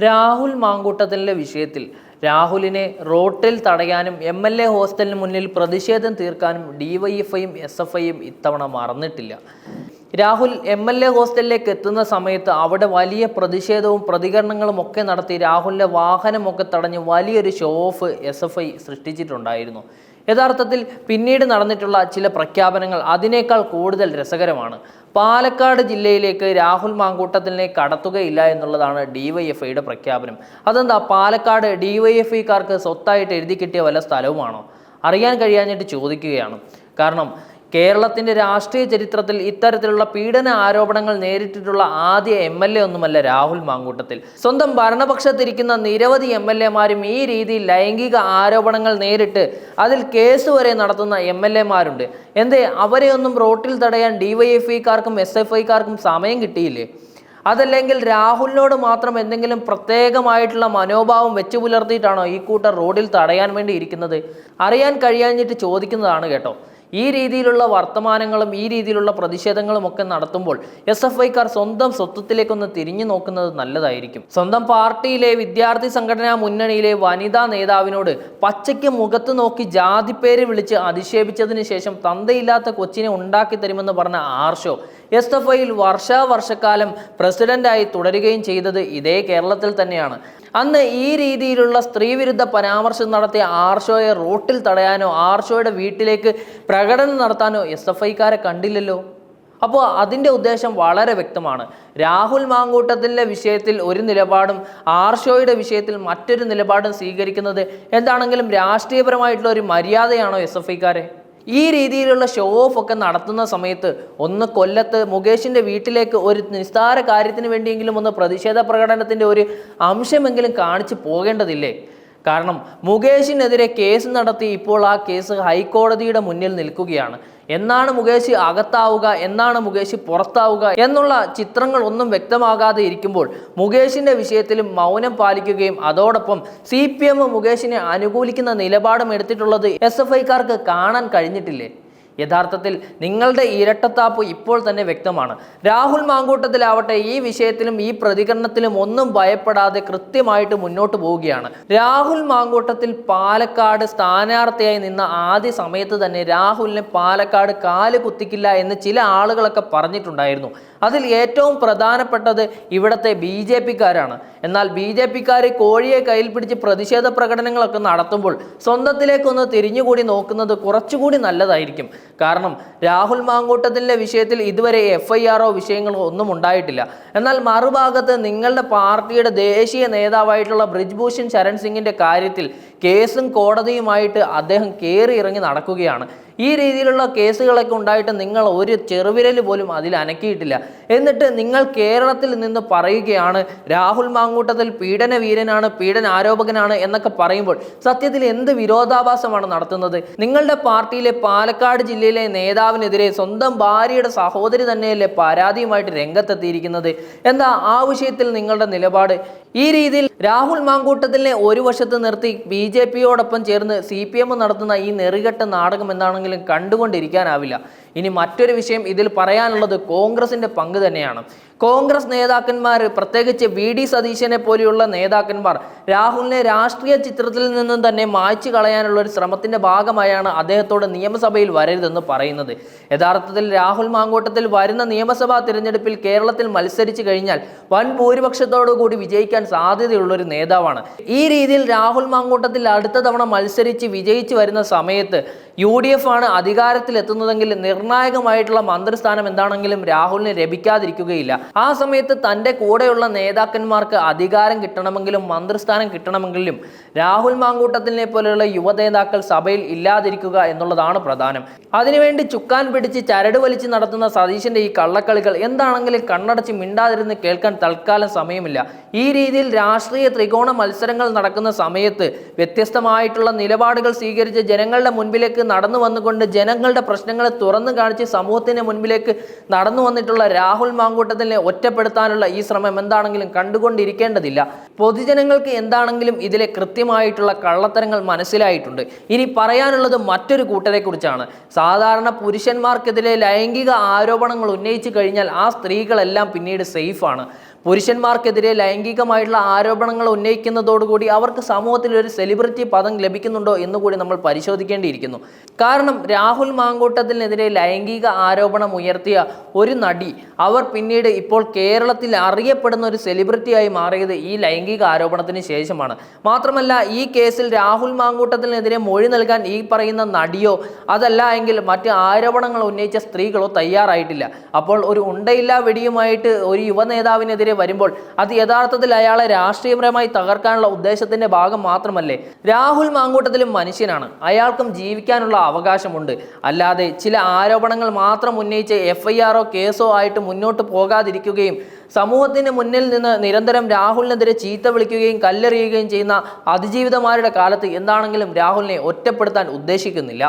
രാഹുൽ മാങ്കൂട്ടത്തിലെ വിഷയത്തിൽ രാഹുലിനെ റോട്ടിൽ തടയാനും MLA ഹോസ്റ്റലിന് മുന്നിൽ പ്രതിഷേധം തീർക്കാനും DYFIയും SFIയും ഇത്തവണ മറന്നിട്ടില്ല. രാഹുൽ MLA ഹോസ്റ്റലിലേക്ക് എത്തുന്ന സമയത്ത് അവിടെ വലിയ പ്രതിഷേധവും പ്രതികരണങ്ങളും ഒക്കെ നടത്തി രാഹുലിൻ്റെ വാഹനമൊക്കെ തടഞ്ഞ് വലിയൊരു ഷോ ഓഫ് SFI സൃഷ്ടിച്ചിട്ടുണ്ടായിരുന്നു. യഥാർത്ഥത്തിൽ പിന്നീട് നടന്നിട്ടുള്ള ചില പ്രഖ്യാപനങ്ങൾ അതിനേക്കാൾ കൂടുതൽ രസകരമാണ്. പാലക്കാട് ജില്ലയിലേക്ക് രാഹുൽ മാങ്കൂട്ടത്തിനെ കടത്തുകയില്ല എന്നുള്ളതാണ് DYFIയുടെ പ്രഖ്യാപനം. അതെന്താ, പാലക്കാട് DYFIക്കാർക്ക് സ്വത്തായിട്ട് എഴുതി കിട്ടിയ വല്ല സ്ഥലവുമാണോ? അറിയാൻ കഴിയാഞ്ഞിട്ട് ചോദിക്കുകയാണ്. കാരണം കേരളത്തിൻ്റെ രാഷ്ട്രീയ ചരിത്രത്തിൽ ഇത്തരത്തിലുള്ള പീഡന ആരോപണങ്ങൾ നേരിട്ടിട്ടുള്ള ആദ്യ MLA ഒന്നുമല്ല രാഹുൽ മാങ്കൂട്ടത്തിൽ. സ്വന്തം ഭരണപക്ഷത്തിരിക്കുന്ന നിരവധി MLAമാരും ഈ രീതിയിൽ ലൈംഗിക ആരോപണങ്ങൾ നേരിട്ട് അതിൽ കേസ് വരെ നടത്തുന്ന MLAമാരുണ്ട്. എന്തേ അവരെയൊന്നും റോട്ടിൽ തടയാൻ DYFIക്കാർക്കും SFIക്കാർക്കും സമയം കിട്ടിയില്ലേ? അതല്ലെങ്കിൽ രാഹുലിനോട് മാത്രം എന്തെങ്കിലും പ്രത്യേകമായിട്ടുള്ള മനോഭാവം വെച്ചു പുലർത്തിയിട്ടാണോ ഈ കൂട്ടർ റോഡിൽ തടയാൻ വേണ്ടി ഇരിക്കുന്നത്? അറിയാൻ കഴിയാഞ്ഞിട്ട് ചോദിക്കുന്നതാണ് കേട്ടോ. ഈ രീതിയിലുള്ള വർത്തമാനങ്ങളും ഈ രീതിയിലുള്ള പ്രതിഷേധങ്ങളും ഒക്കെ നടത്തുമ്പോൾ SFIക്കാർ സ്വന്തം സ്വത്വത്തിലേക്കൊന്ന് തിരിഞ്ഞു നോക്കുന്നത് നല്ലതായിരിക്കും. സ്വന്തം പാർട്ടിയിലെ വിദ്യാർത്ഥി സംഘടനാ മുന്നണിയിലെ വനിതാ നേതാവിനോട് പച്ചയ്ക്ക് മുഖത്ത് നോക്കി ജാതിപ്പേര് വിളിച്ച് അധിക്ഷേപിച്ചതിന് ശേഷം തന്തയില്ലാത്ത കൊച്ചിനെ ഉണ്ടാക്കി തരുമെന്ന് പറഞ്ഞ ആർഷോ SFIയിൽ വർഷാവർഷക്കാലം പ്രസിഡന്റായി തുടരുകയും ചെയ്തത് ഇതേ കേരളത്തിൽ തന്നെയാണ്. അന്ന് ഈ രീതിയിലുള്ള സ്ത്രീവിരുദ്ധ പരാമർശം നടത്തിയ ആർഷോയെ റോട്ടിൽ തടയാനോ ആർഷോയുടെ വീട്ടിലേക്ക് പ്രകടനം നടത്താനോ SFIക്കാരെ കണ്ടില്ലല്ലോ. അപ്പോൾ അതിൻ്റെ ഉദ്ദേശം വളരെ വ്യക്തമാണ്. രാഹുൽ മാങ്കൂട്ടത്തിൻ്റെ വിഷയത്തിൽ ഒരു നിലപാടും ആർഷോയുടെ വിഷയത്തിൽ മറ്റൊരു നിലപാടും സ്വീകരിക്കുന്നത് എന്താണെങ്കിലും രാഷ്ട്രീയപരമായിട്ടുള്ള ഒരു മര്യാദയാണോ SFIക്കാരെ? ഈ രീതിയിലുള്ള ഷോ ഓഫ് ഒക്കെ നടത്തുന്ന സമയത്ത് ഒന്ന് കൊല്ലത്ത് മുകേഷിൻ്റെ വീട്ടിലേക്ക് ഒരു നിസ്സാര കാര്യത്തിന് വേണ്ടിയെങ്കിലും ഒന്ന് പ്രതിഷേധ പ്രകടനത്തിൻ്റെ ഒരു അംശമെങ്കിലും കാണിച്ചു പോകേണ്ടതില്ലേ? കാരണം മുകേഷിനെതിരെ കേസ് നടത്തി ഇപ്പോൾ ആ കേസ് ഹൈക്കോടതിയുടെ മുന്നിൽ നിൽക്കുകയാണ്. എന്നാണ് മുകേഷ് അകത്താവുക, എന്നാണ് മുകേഷ് പുറത്താവുക എന്നുള്ള ചിത്രങ്ങൾ ഒന്നും വ്യക്തമാകാതെ ഇരിക്കുമ്പോൾ മുകേഷിൻ്റെ വിഷയത്തിലും മൗനം പാലിക്കുകയും അതോടൊപ്പം CPM മുകേഷിനെ അനുകൂലിക്കുന്ന നിലപാടും എടുത്തിട്ടുള്ളത് SFIക്കാർക്ക് കാണാൻ കഴിഞ്ഞിട്ടില്ലേ? യഥാർത്ഥത്തിൽ നിങ്ങളുടെ ഇരട്ടത്താപ്പ് ഇപ്പോൾ തന്നെ വ്യക്തമാണ്. രാഹുൽ മാങ്കൂട്ടത്തിലാവട്ടെ ഈ വിഷയത്തിലും ഈ പ്രതികരണത്തിലും ഒന്നും ഭയപ്പെടാതെ കൃത്യമായിട്ട് മുന്നോട്ട് പോവുകയാണ്. രാഹുൽ മാങ്കൂട്ടത്തിൽ പാലക്കാട് സ്ഥാനാർത്ഥിയായി നിന്ന ആദ്യ സമയത്ത് തന്നെ രാഹുലിനെ പാലക്കാട് കാല് കുത്തിക്കില്ല എന്ന് ചില ആളുകളൊക്കെ പറഞ്ഞിട്ടുണ്ടായിരുന്നു. അതിൽ ഏറ്റവും പ്രധാനപ്പെട്ടത് ഇവിടുത്തെ BJPക്കാരാണ്. എന്നാൽ BJPക്കാർ കോഴിയെ കയ്യിൽ പിടിച്ച് പ്രതിഷേധ പ്രകടനങ്ങളൊക്കെ നടത്തുമ്പോൾ സ്വന്തത്തിലേക്കൊന്ന് തിരിഞ്ഞുകൂടി നോക്കുന്നത് കുറച്ചുകൂടി നല്ലതായിരിക്കും. കാരണം രാഹുൽ മാങ്കൂട്ടത്തിൻ്റെ വിഷയത്തിൽ ഇതുവരെ FIRO വിഷയങ്ങളോ ഒന്നും ഉണ്ടായിട്ടില്ല. എന്നാൽ മറുഭാഗത്ത് നിങ്ങളുടെ പാർട്ടിയുടെ ദേശീയ നേതാവായിട്ടുള്ള ബ്രിജ്ഭൂഷൺ ശരൺ സിംഗിൻ്റെ കാര്യത്തിൽ കേസും കോടതിയുമായിട്ട് അദ്ദേഹം കയറി ഇറങ്ങി നടക്കുകയാണ്. ഈ രീതിയിലുള്ള കേസുകളൊക്കെ ഉണ്ടായിട്ട് നിങ്ങൾ ഒരു ചെറുവിരൽ പോലും അതിൽ അനക്കിയിട്ടില്ല. എന്നിട്ട് നിങ്ങൾ കേരളത്തിൽ നിന്ന് പറയുകയാണ് രാഹുൽ മാങ്കൂട്ടത്തിൽ പീഡന വീരനാണ്, പീഡന ആരോപകനാണ് എന്നൊക്കെ പറയുമ്പോൾ സത്യത്തിൽ എന്ത് വിരോധാഭാസമാണ് നടത്തുന്നത്? നിങ്ങളുടെ പാർട്ടിയിലെ പാലക്കാട് ജില്ലയിലെ നേതാവിനെതിരെ സ്വന്തം ഭാര്യയുടെ സഹോദരി തന്നെയല്ലേ പരാതിയുമായിട്ട് രംഗത്തെത്തിയിരിക്കുന്നത്? എന്താ ആ വിഷയത്തിൽ നിങ്ങളുടെ നിലപാട്? ഈ രീതിയിൽ രാഹുൽ മാങ്കൂട്ടത്തിനെ ഒരു വശത്ത് നിർത്തി BJPയോടൊപ്പം ചേർന്ന് CPM നടത്തുന്ന ഈ നെറികെട്ട നാടകം എന്താണെങ്കിലും കണ്ടുകൊണ്ടിരിക്കാനാവില്ല. ഇനി മറ്റൊരു വിഷയം ഇതിൽ പറയാനുള്ളത് കോൺഗ്രസിൻ്റെ പങ്ക് തന്നെയാണ്. കോൺഗ്രസ് നേതാക്കന്മാർ, പ്രത്യേകിച്ച് VD സതീശനെ പോലെയുള്ള നേതാക്കന്മാർ രാഹുലിനെ രാഷ്ട്രീയ ചിത്രത്തിൽ നിന്നും തന്നെ മായ്ച്ചു കളയാനുള്ള ഒരു ശ്രമത്തിൻ്റെ ഭാഗമായാണ് അദ്ദേഹത്തോട് നിയമസഭയിൽ വരരുതെന്ന് പറയുന്നത്. യഥാർത്ഥത്തിൽ രാഹുൽ മാങ്കൂട്ടത്തിൽ വരുന്ന നിയമസഭാ തിരഞ്ഞെടുപ്പിൽ കേരളത്തിൽ മത്സരിച്ചു കഴിഞ്ഞാൽ വൻ ഭൂരിപക്ഷത്തോടു കൂടി വിജയിക്കാൻ സാധ്യതയുള്ളൊരു നേതാവാണ്. ഈ രീതിയിൽ രാഹുൽ മാങ്കൂട്ടത്തിൽ അടുത്ത തവണ മത്സരിച്ച് വിജയിച്ചു വരുന്ന സമയത്ത് UDF ആണ് അധികാരത്തിലെത്തുന്നതെങ്കിൽ നിർണായകമായിട്ടുള്ള മന്ത്രിസ്ഥാനം എന്താണെങ്കിലും രാഹുലിന് ലഭിക്കാതിരിക്കുകയില്ല. ആ സമയത്ത് തൻ്റെ കൂടെയുള്ള നേതാക്കന്മാർക്ക് അധികാരം കിട്ടണമെങ്കിലും മന്ത്രിസ്ഥാനം കിട്ടണമെങ്കിലും രാഹുൽ മാങ്കൂട്ടത്തിനെ പോലെയുള്ള യുവ നേതാക്കൾ സഭയിൽ ഇല്ലാതിരിക്കുക എന്നുള്ളതാണ് പ്രധാനം. അതിനുവേണ്ടി ചുക്കാൻ പിടിച്ച് ചരട് വലിച്ച് നടത്തുന്ന സതീശൻ്റെ ഈ കള്ളക്കളികൾ എന്താണെങ്കിലും കണ്ണടച്ച് മിണ്ടാതിരുന്ന് കേൾക്കാൻ തൽക്കാലം സമയമില്ല. ഈ രീതിയിൽ രാഷ്ട്രീയ ത്രികോണ മത്സരങ്ങൾ നടക്കുന്ന സമയത്ത് വ്യത്യസ്തമായിട്ടുള്ള നിലപാടുകൾ സ്വീകരിച്ച് ജനങ്ങളുടെ മുൻപിലേക്ക് നടന്നു വന്നുകൊണ്ട് ജനങ്ങളുടെ പ്രശ്നങ്ങളെ തുറന്നു കാണിച്ച് സമൂഹത്തിന് മുൻപിലേക്ക് നടന്നു വന്നിട്ടുള്ള രാഹുൽ മാങ്കൂട്ടത്തിനെ ഒറ്റപ്പെടുത്താനുള്ള ഈ ശ്രമം എന്താണെങ്കിലും കണ്ടുകൊണ്ടിരിക്കേണ്ടതില്ല. പൊതുജനങ്ങൾക്ക് എന്താണെങ്കിലും ഇതിലെ കൃത്യമായിട്ടുള്ള കള്ളത്തരങ്ങൾ മനസ്സിലായിട്ടുണ്ട്. ഇനി പറയാനുള്ളത് മറ്റൊരു കൂട്ടരെ കുറിച്ചാണ്. സാധാരണ പുരുഷന്മാർക്കെതിരെ ലൈംഗിക ആരോപണങ്ങൾ ഉന്നയിച്ചു കഴിഞ്ഞാൽ ആ സ്ത്രീകളെല്ലാം പിന്നീട് സേഫാണ്. പുരുഷന്മാർക്കെതിരെ ലൈംഗികമായിട്ടുള്ള ആരോപണങ്ങൾ ഉന്നയിക്കുന്നതോടുകൂടി അവർക്ക് സമൂഹത്തിൽ ഒരു സെലിബ്രിറ്റി പദം ലഭിക്കുന്നുണ്ടോ എന്നുകൂടി നമ്മൾ പരിശോധിക്കേണ്ടിയിരിക്കുന്നു. കാരണം രാഹുൽ മാങ്കൂട്ടത്തിനെതിരെ ലൈംഗിക ആരോപണം ഉയർത്തിയ ഒരു നടി അവർ പിന്നീട് ഇപ്പോൾ കേരളത്തിൽ അറിയപ്പെടുന്ന ഒരു സെലിബ്രിറ്റിയായി മാറിയത് ഈ ലൈംഗിക ആരോപണത്തിന് ശേഷമാണ്. മാത്രമല്ല ഈ കേസിൽ രാഹുൽ മാങ്കൂട്ടത്തിനെതിരെ മൊഴി നൽകാൻ ഈ പറയുന്ന നടിയോ അതല്ല എങ്കിൽ മറ്റ് ആരോപണങ്ങൾ ഉന്നയിച്ച സ്ത്രീകളോ തയ്യാറായിട്ടില്ല. അപ്പോൾ ഒരു ഉണ്ടയില്ലാ വെടിയുമായിട്ട് ഒരു യുവ നേതാവിനെതിരെ വരുമ്പോൾ അത് യഥാർത്ഥത്തിൽ അയാളെ രാഷ്ട്രീയപരമായി തകർക്കാനുള്ള ഉദ്ദേശത്തിന്റെ ഭാഗം മാത്രമല്ലേ? രാഹുൽ മാങ്കൂട്ടത്തിലും മനുഷ്യനാണ്, അയാൾക്കും ജീവിക്കാനുള്ള അവകാശമുണ്ട്. അല്ലാതെ ചില ആരോപണങ്ങൾ മാത്രം ഉന്നയിച്ച് FIR-ഓ കേസോ ആയിട്ട് മുന്നോട്ട് പോകാതിരിക്കുകയും സമൂഹത്തിന് മുന്നിൽ നിന്ന് നിരന്തരം രാഹുലിനെതിരെ ചീത്ത വിളിക്കുകയും കല്ലെറിയുകയും ചെയ്യുന്ന അതിജീവിതമാരുടെ കാലത്ത് എന്താണെങ്കിലും രാഹുലിനെ ഒറ്റപ്പെടുത്താൻ ഉദ്ദേശിക്കുന്നില്ല.